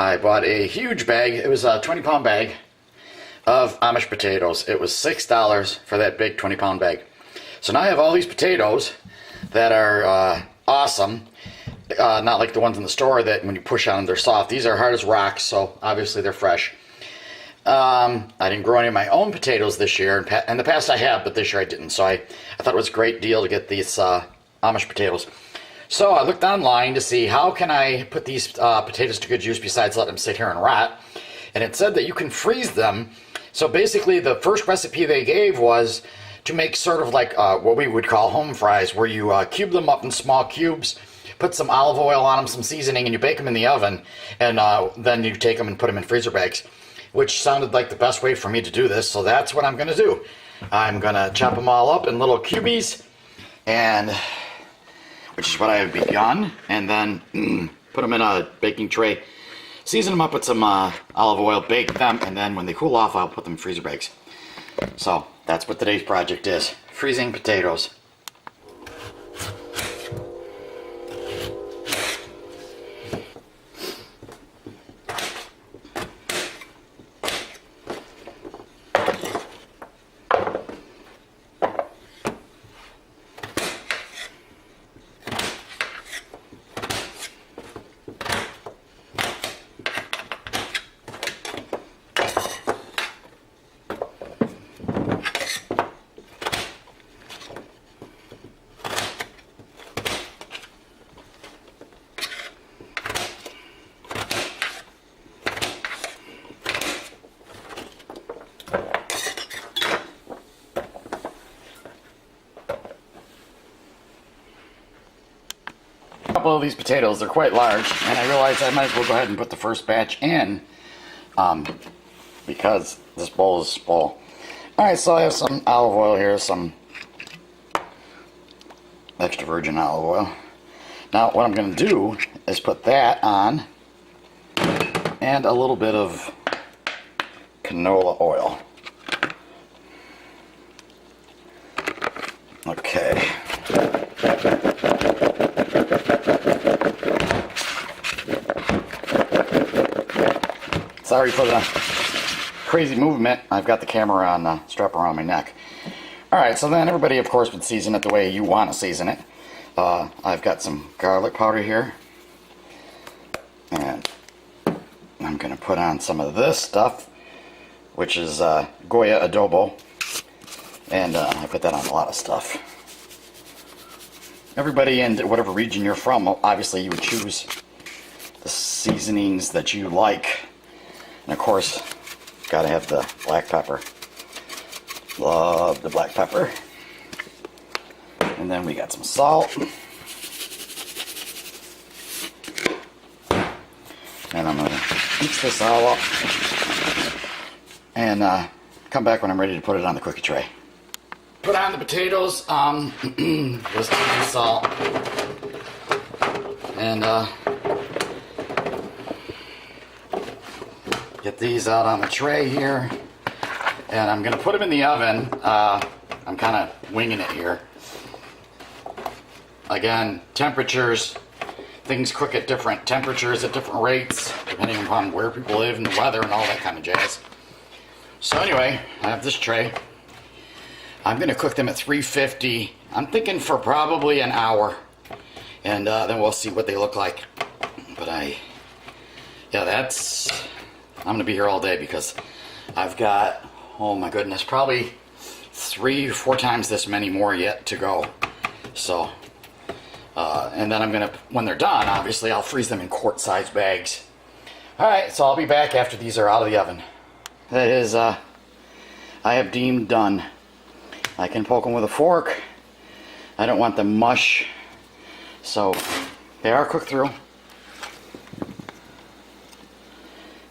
I bought a huge bag. It was a 20-pound bag of Amish potatoes. It was $6 for that big 20-pound bag. So now I have all these potatoes that are awesome. Not like the ones in the store that when you push on them, they're soft. These are hard as rocks, so obviously they're fresh. I didn't grow any of my own potatoes this year. In the past I have, but this year I didn't. So I thought it was a great deal to get these Amish potatoes. So I looked online to see how can I put these potatoes to good use besides letting them sit here and rot. And it said that you can freeze them. So basically the first recipe they gave was to make sort of like what we would call home fries, where you cube them up in small cubes, put some olive oil on them, some seasoning, and you bake them in the oven. And then you take them and put them in freezer bags, which sounded like the best way for me to do this. So that's what I'm going to do. I'm going to chop them all up in little cubies, and which is what I have begun, and then put them in a baking tray, season them up with some olive oil, bake them, and then when they cool off, I'll put them in freezer bags. So that's what today's project is, freezing potatoes. A couple of these potatoes, they're quite large, and I realized I might as well go ahead and put the first batch in because this bowl is full. Alright, so I have some olive oil here, some extra virgin olive oil. Now what I'm going to do is put that on and a little bit of canola oil. Okay. Sorry for the crazy movement. I've got the camera on strap around my neck. Alright, so then everybody of course would season it the way you want to season it. I've got some garlic powder here. And I'm going to put on some of this stuff, which is Goya adobo. And I put that on a lot of stuff. Everybody in whatever region you're from, obviously you would choose the seasonings that you like. And of course, gotta have the black pepper. Love the black pepper. And then we got some salt. And I'm gonna mix this all up. And come back when I'm ready to put it on the cookie tray. Put on the potatoes, just some salt. And get these out on the tray here, and I'm going to put them in the oven. I'm kind of winging it here. Again, temperatures, things cook at different temperatures at different rates, depending upon where people live and the weather and all that kind of jazz. So anyway, I have this tray. I'm going to cook them at 350. I'm thinking for probably an hour, and then we'll see what they look like. But I'm going to be here all day because I've got, oh my goodness, probably 3 or 4 times this many more yet to go. So, and then I'm going to, when they're done, obviously, I'll freeze them in quart-sized bags. Alright, so I'll be back after these are out of the oven. That is, I have deemed done. I can poke them with a fork. I don't want them mush. So, they are cooked through.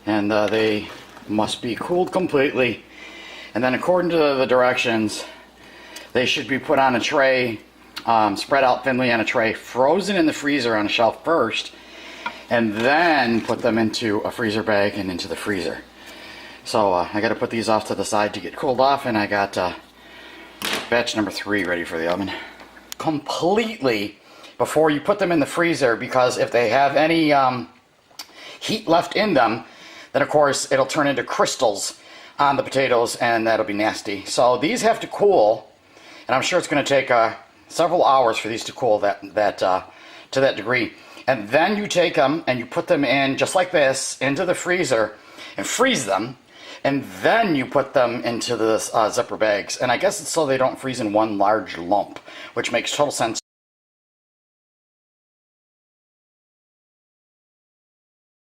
And they must be cooled completely. And then according to the directions, they should be put on a tray, spread out thinly on a tray, frozen in the freezer on a shelf first, and then put them into a freezer bag and into the freezer. So I got to put these off to the side to get cooled off, and I got batch number 3 ready for the oven. Completely before you put them in the freezer, because if they have any heat left in them, then of course it'll turn into crystals on the potatoes, and that'll be nasty. So these have to cool, and I'm sure it's going to take several hours for these to cool to that degree. And then you take them and you put them in just like this into the freezer and freeze them, and then you put them into the zipper bags. And I guess it's so they don't freeze in one large lump, which makes total sense.